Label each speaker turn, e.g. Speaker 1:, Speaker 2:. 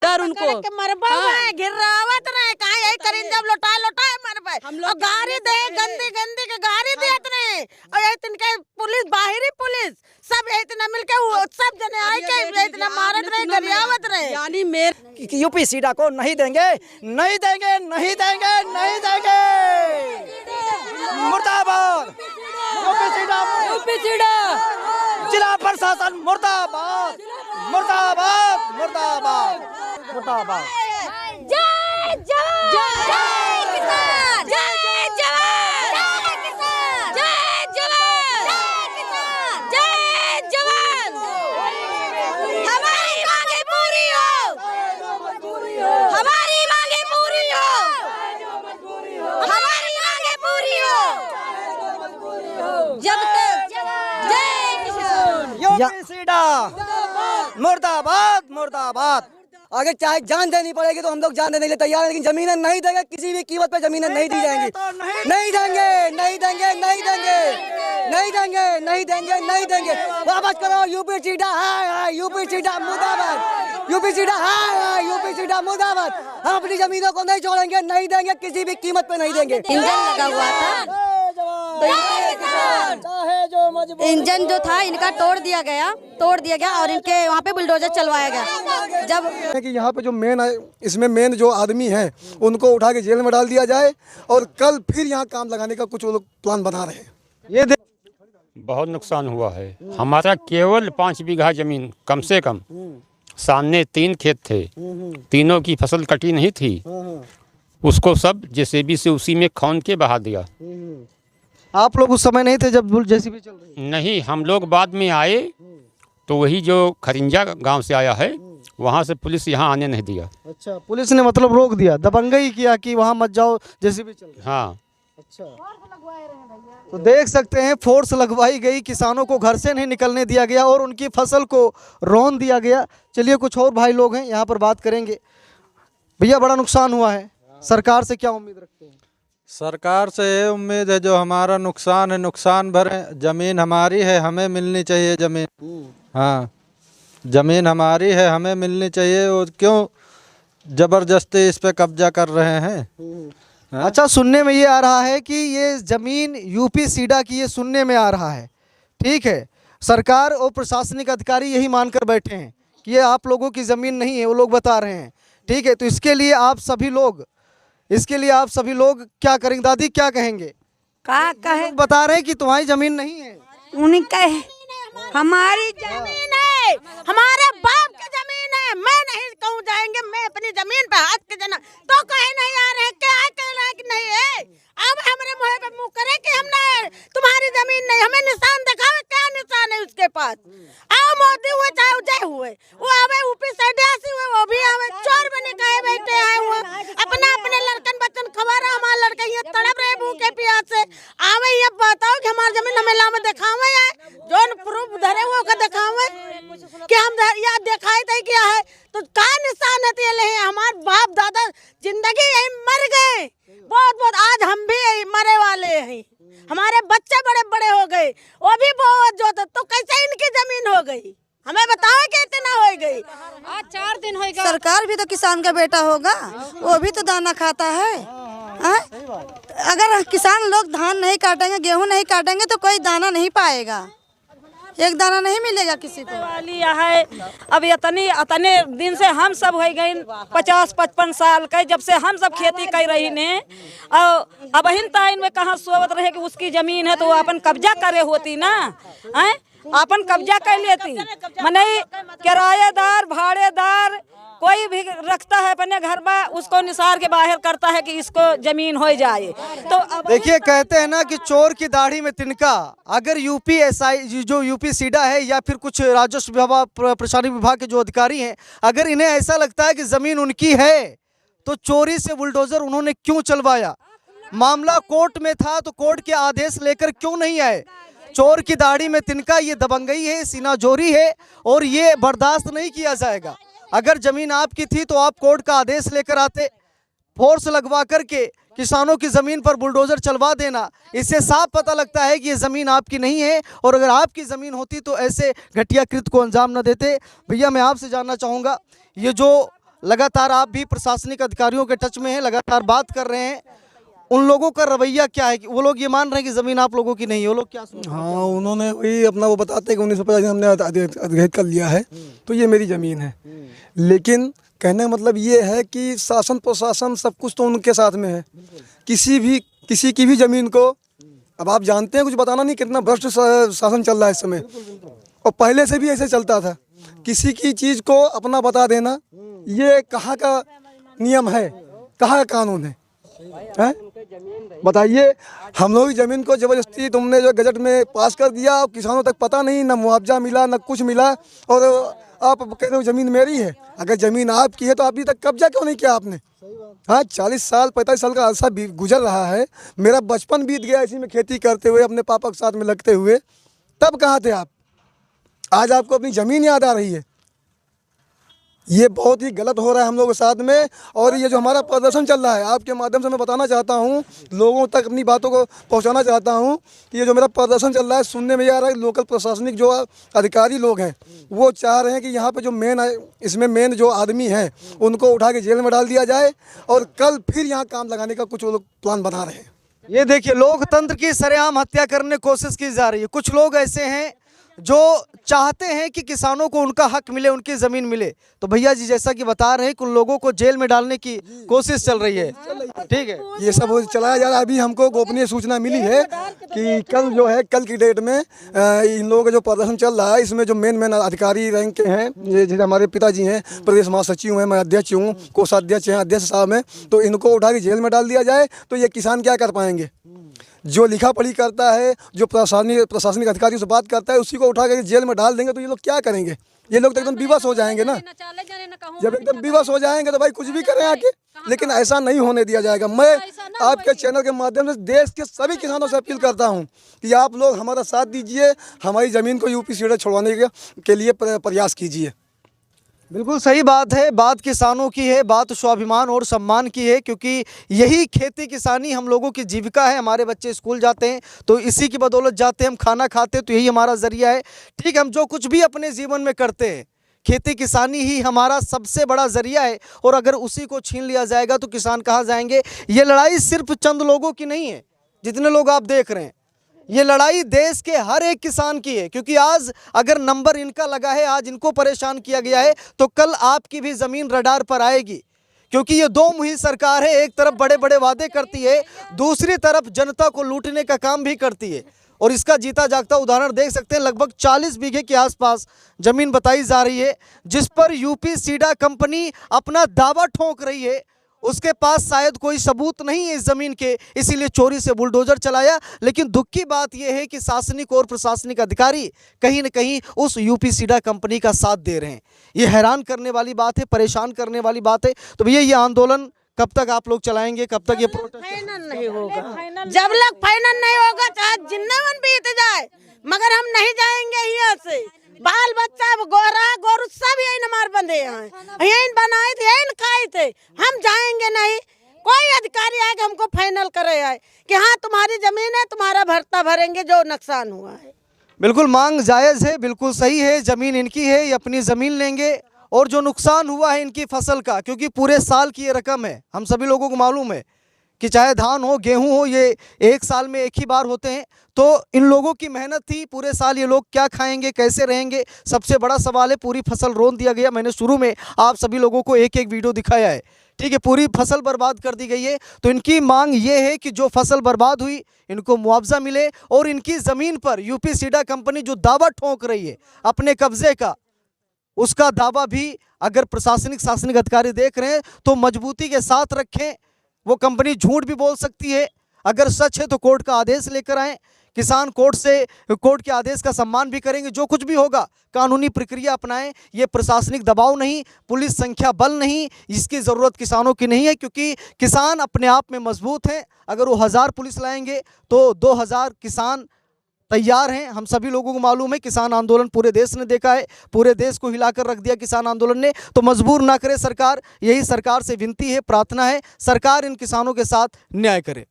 Speaker 1: डर उनको
Speaker 2: गिरावत रहे कहाँ यही करीन जब लोटा मर पाए हम लोग गाड़ी दे गंदी गंदी के गाड़ी दे इतने और ये तिनके पुलिस बाहरी पुलिस सब इतना मिलके सब जने आए के इतना मारत रहे गरियावत रहे।
Speaker 1: यानी मेरे
Speaker 3: यूपी सीडा को नहीं देंगे नहीं देंगे नहीं देंगे नहीं देंगे। मुर्दाबाद
Speaker 1: यूपी सीडा
Speaker 3: जिला प्रशासन मुर्दाबाद मुर्दाबाद मुर्दाबाद मुर्दाबाद।
Speaker 2: जय जवान जय किसान जय जवान जय किसान जय जवान जय किसान जय जवान। हमारी मांगे पूरी हो हमारी मांगे पूरी हो हमारी मांगे पूरी हो जब तक जय किसान।
Speaker 3: यूपी सीडा मुर्दाबाद मुर्दाबाद। अगर चाहे जान देनी पड़ेगी तो हम लोग जान देने के लिए तैयार हैं, लेकिन जमीनें नहीं देंगे, किसी भी कीमत पे जमीनें नहीं दी जाएंगी। नहीं देंगे नहीं देंगे नहीं देंगे नहीं देंगे नहीं देंगे नहीं देंगे। वापस करो यूपी सीडा हाय यूपी सीडा मुर्दाबाद यूपी सीडा हाय यूपी सीडा मुर्दाबाद। हम अपनी जमीनों को नहीं छोड़ेंगे नहीं देंगे, किसी भी कीमत पे नहीं देंगे।
Speaker 2: इंजन लगा हुआ था इंजन जो था इनका तोड़ दिया गया और इनके वहाँ पे बुलडोजर चलवाया गया। जब
Speaker 4: कि यहाँ पे जो इसमें मेन जो आदमी है उनको उठा के जेल में डाल दिया जाए और कल फिर यहाँ काम लगाने का कुछ वो लोग प्लान बना रहे हैं। ये
Speaker 5: बहुत नुकसान हुआ है हमारा। केवल 5 बीघा जमीन कम से कम, सामने 3 खेत थे, तीनों की फसल कटी नहीं थी, उसको सब जेसीबी से उसी में खौन के बहा दिया।
Speaker 4: आप लोग उस समय नहीं थे जब जेसीबी चल रही?
Speaker 5: नहीं, हम लोग बाद में आए तो वही जो खरिंजा गांव से आया है वहाँ से पुलिस यहाँ आने नहीं दिया।
Speaker 4: अच्छा, पुलिस ने मतलब रोक दिया, दबंगई किया कि वहाँ मत जाओ जेसीबी चल रही।
Speaker 5: हाँ।
Speaker 4: अच्छा, तो देख सकते हैं फोर्स लगवाई गई, किसानों को घर से नहीं निकलने दिया गया और उनकी फसल को रौन दिया गया। चलिए कुछ और भाई लोग हैं यहाँ पर बात करेंगे। भैया बड़ा नुकसान हुआ है, सरकार से क्या उम्मीद रखते हैं?
Speaker 6: सरकार से ये उम्मीद है जो हमारा नुकसान है नुकसान भरे। ज़मीन हमारी है, हमें मिलनी चाहिए ज़मीन। हाँ, ज़मीन हमारी है, हमें मिलनी चाहिए। और क्यों ज़बरदस्ती इस पे कब्जा कर रहे हैं?
Speaker 4: अच्छा, सुनने में ये आ रहा है कि ये ज़मीन यूपी सीडा की, ये सुनने में आ रहा है। ठीक है, सरकार और प्रशासनिक अधिकारी यही मानकर बैठे हैं कि ये आप लोगों की ज़मीन नहीं है, वो लोग बता रहे हैं। ठीक है, तो इसके लिए आप सभी लोग क्या करेंगे? दादी क्या कहेंगे?
Speaker 2: का कहे
Speaker 4: बता रहे हैं कि तुम्हारी ज़मीन नहीं है।
Speaker 2: उन्हीं कहे हमारी जमीन है, हमारे बाप की जमीन है। मैं नहीं कहूँ जाएंगे, मैं अपनी जमीन पे हाथ के जना तो कहे नहीं आ रहे, क्या कह रहे कि नहीं है। अब हमारे मुँह पे मुँह करे कि हम नहीं, तुम्हारी जमीन नहीं, हमें निशान दिखावे, क्या निशान है उसके पास। आओ मोदी हुए चाहे जय हुए, वो आवे ऊपी सैडियासी हुए, वो भी आवे, चोर बने कहे बैठे आए हुए, अपना अपने लड़कन बच्चन खबर रहा, हमारे लड़के ये तड़प रहे भूखे प्यास से। आवे ये बताओ कि हमारी जमीन हमें लामे दिखावे है, जो प्रूफ धरे हुए का दिखावे कि हम या दिखाई दे क्या है। तो का निशान है तेले है, हमारे बाप दादा जिंदगी यही मर गए, बहुत आज हम भी मरे वाले हैं। हमारे बच्चे बड़े बड़े हो गए, वो भी बहुत जो तो कैसे इनकी जमीन हो गई, हमें बताओ कि इतना हो गई।
Speaker 1: आज 4 दिन हो गया।
Speaker 2: सरकार भी तो किसान का बेटा होगा, वो भी तो दाना खाता है। अगर किसान लोग धान नहीं काटेंगे, गेहूं नहीं काटेंगे तो कोई दाना नहीं पाएगा, एक दाना नहीं मिलेगा किसी को।
Speaker 1: वाली है अब इतने दिन से हम सब हो गए 50-55 साल के, जब से हम सब खेती कर रही ने। और अब इन टाइम में कहाँ सोवत रहे कि उसकी जमीन है तो वो अपन कब्जा करे होती ना, हैं अपन कब्जा कर लेती। मने किराएदार भाड़ेदार कोई भी रखता है अपने घर में, उसको निसार के बाहर करता है कि इसको जमीन हो जाए। तो अब
Speaker 4: देखिए, कहते हैं ना कि चोर की दाढ़ी में तिनका। अगर यूपी जो यूपी सीडा है या फिर कुछ राजस्व विभाग प्रशासनिक विभाग के जो अधिकारी हैं, अगर इन्हें ऐसा लगता है कि जमीन उनकी है तो चोरी से बुलडोजर उन्होंने क्यों चलवाया? मामला कोर्ट में था तो कोर्ट के आदेश लेकर क्यों नहीं आए? चोर की दाढ़ी में तिनका, ये दबंगई है, सीनाजोरी है और ये बर्दाश्त नहीं किया जाएगा। अगर जमीन आपकी थी तो आप कोर्ट का आदेश लेकर आते, फोर्स लगवा करके किसानों की ज़मीन पर बुलडोज़र चलवा देना। इससे साफ पता लगता है कि ये ज़मीन आपकी नहीं है, और अगर आपकी ज़मीन होती तो ऐसे घटिया कृत्य को अंजाम न देते। भैया मैं आपसे जानना चाहूँगा, ये जो लगातार आप भी प्रशासनिक अधिकारियों के टच में हैं, लगातार बात कर रहे हैं, उन लोगों का रवैया क्या है? वो लोग ये मान रहे हैं कि ज़मीन आप लोगों की नहीं है, वो लोग क्या सोच रहे हैं?
Speaker 7: हाँ, उन्होंने वही अपना वो बताते हैं कि 1950 हमने अधिग्रहित कर लिया है तो ये मेरी ज़मीन है। लेकिन कहने का मतलब ये है कि शासन प्रशासन सब कुछ तो उनके साथ में है। किसी की भी ज़मीन को, अब आप जानते हैं, कुछ बताना नहीं, कितना भ्रष्ट शासन चल रहा है इस समय, और पहले से भी ऐसे चलता था। किसी की चीज़ को अपना बता देना, ये कहाँ का नियम है, कहाँ का कानून है? बताइए, हम लोग की ज़मीन को ज़बरदस्ती तुमने जो गजट में पास कर दिया, किसानों तक पता नहीं, ना मुआवजा मिला, ना कुछ मिला, और आप कहते हो ज़मीन मेरी है। अगर ज़मीन आपकी है तो अभी तक कब्जा क्यों नहीं किया आपने? हाँ, 40 साल 45 साल का अरसा गुजर रहा है, मेरा बचपन बीत गया इसी में खेती करते हुए, अपने पापा के साथ में लगते हुए। तब कहाँ थे आप? आज आपको अपनी ज़मीन याद आ रही है। ये बहुत ही गलत हो रहा है हम लोगों के साथ में। और ये जो हमारा प्रदर्शन चल रहा है, आपके माध्यम से मैं बताना चाहता हूँ, लोगों तक अपनी बातों को पहुँचाना चाहता हूँ कि ये जो मेरा प्रदर्शन चल रहा है, सुनने में ये आ रहा है, लोकल प्रशासनिक जो अधिकारी लोग हैं वो चाह रहे हैं कि यहाँ पे जो इसमें मेन जो आदमी है उनको उठा के जेल में डाल दिया जाए, और कल फिर यहाँ काम लगाने का कुछ वो लोग प्लान बना रहे हैं।
Speaker 4: ये देखिए, लोकतंत्र की सरेआम हत्या करने की कोशिश की जा रही है। कुछ लोग ऐसे हैं जो चाहते हैं कि किसानों को उनका हक मिले, उनकी ज़मीन मिले। तो भैया जी जैसा कि बता रहे हैं कि उन लोगों को जेल में डालने की कोशिश चल रही है, ठीक है?
Speaker 7: ये सब चलाया जा रहा है। अभी हमको गोपनीय सूचना मिली है कि कल जो है, कल की डेट में इन लोगों का जो प्रदर्शन चल रहा है, इसमें जो मेन अधिकारी रैंक के हैं, जैसे हमारे पिताजी हैं, प्रदेश महासचिव हैं, मैं अध्यक्ष हूँ, कोषाध्यक्ष हैं, अध्यक्ष साहब हैं, तो इनको उठा के जेल में डाल दिया जाए तो ये किसान क्या कर पाएंगे? जो लिखा पढ़ी करता है, जो प्रशासनिक अधिकारियों से बात करता है, उसी को उठा के जेल में डाल देंगे तो ये लोग क्या करेंगे? ये लोग तो एकदम विवश हो जाएंगे ना। जब एकदम विवश हो जाएंगे तो भाई कुछ भी करें आके, लेकिन ऐसा नहीं होने दिया जाएगा। मैं आपके चैनल के माध्यम से देश के सभी किसानों से अपील करता हूं कि आप लोग हमारा साथ दीजिए, हमारी ज़मीन को यूपी सीडा छुड़वाने के लिए प्रयास कीजिए।
Speaker 4: बिल्कुल सही बात है, बात किसानों की है, बात स्वाभिमान और सम्मान की है, क्योंकि यही खेती किसानी हम लोगों की जीविका है। हमारे बच्चे स्कूल जाते हैं तो इसी की बदौलत जाते हैं, हम खाना खाते हैं तो यही हमारा ज़रिया है। ठीक, हम जो कुछ भी अपने जीवन में करते हैं, खेती किसानी ही हमारा सबसे बड़ा ज़रिया है, और अगर उसी को छीन लिया जाएगा तो किसान कहाँ जाएंगे? ये लड़ाई सिर्फ चंद लोगों की नहीं है, जितने लोग आप देख रहे हैं, ये लड़ाई देश के हर एक किसान की है। क्योंकि आज अगर नंबर इनका लगा है, आज इनको परेशान किया गया है, तो कल आपकी भी ज़मीन रडार पर आएगी। क्योंकि ये दो मुहिम सरकार है, एक तरफ बड़े बड़े वादे करती है, दूसरी तरफ जनता को लूटने का काम भी करती है। और इसका जीता जागता उदाहरण देख सकते हैं, लगभग 40 बीघे के आसपास ज़मीन बताई जा रही है, जिस पर यूपी सीडा कंपनी अपना दावा ठोक रही है। उसके पास शायद कोई सबूत नहीं है इस ज़मीन के, इसीलिए चोरी से बुलडोजर चलाया। लेकिन दुख की बात यह है कि शासनिक और प्रशासनिक अधिकारी कहीं न कहीं उस यूपी सीडा कंपनी का साथ दे रहे हैं। ये हैरान करने वाली बात है, परेशान करने वाली बात है। तो भैया ये आंदोलन कब तक आप लोग चलाएंगे, कब तक ये प्रोटेस्ट?
Speaker 2: फाइनल नहीं होगा, जब तक फाइनल नहीं होगा चाहे जिंदगी बीत जाए, मगर हम नहीं जाएंगे यहाँ से। बाल बच्चा गोरा गोरू सब यही नमार बंधे हैं, यही बनाए थे, यही खाए थे, हम जाएंगे नहीं। कोई अधिकारी आएगा हमको फाइनल करे आए कि हाँ तुम्हारी जमीन है, तुम्हारा भरता भरेंगे जो नुकसान हुआ है।
Speaker 4: बिल्कुल मांग जायज़ है, बिल्कुल सही है, ज़मीन इनकी है, ये अपनी ज़मीन लेंगे। और जो नुकसान हुआ है इनकी फसल का, क्योंकि पूरे साल की ये रकम है, हम सभी लोगों को मालूम है कि चाहे धान हो गेहूं हो, ये एक साल में एक ही बार होते हैं। तो इन लोगों की मेहनत थी, पूरे साल ये लोग क्या खाएंगे, कैसे रहेंगे, सबसे बड़ा सवाल है। पूरी फसल रोन दिया गया, मैंने शुरू में आप सभी लोगों को एक एक वीडियो दिखाया है, ठीक है, पूरी फसल बर्बाद कर दी गई है। तो इनकी मांग ये है कि जो फसल बर्बाद हुई इनको मुआवजा मिले, और इनकी ज़मीन पर यूपी सीडा कंपनी जो दावा ठोक रही है अपने कब्जे का, उसका दावा भी अगर प्रशासनिक शासनिक अधिकारी देख रहे हैं तो मजबूती के साथ रखें। वो कंपनी झूठ भी बोल सकती है, अगर सच है तो कोर्ट का आदेश लेकर आएँ। किसान कोर्ट के आदेश का सम्मान भी करेंगे। जो कुछ भी होगा कानूनी प्रक्रिया अपनाएं। ये प्रशासनिक दबाव नहीं, पुलिस संख्या बल नहीं, इसकी ज़रूरत किसानों की नहीं है, क्योंकि किसान अपने आप में मजबूत हैं। अगर वो 1000 पुलिस लाएंगे तो 2000 किसान तैयार हैं। हम सभी लोगों को मालूम है, किसान आंदोलन पूरे देश ने देखा है, पूरे देश को हिलाकर रख दिया किसान आंदोलन ने। तो मजबूर ना करे सरकार, यही सरकार से विनती है, प्रार्थना है, सरकार इन किसानों के साथ न्याय करे।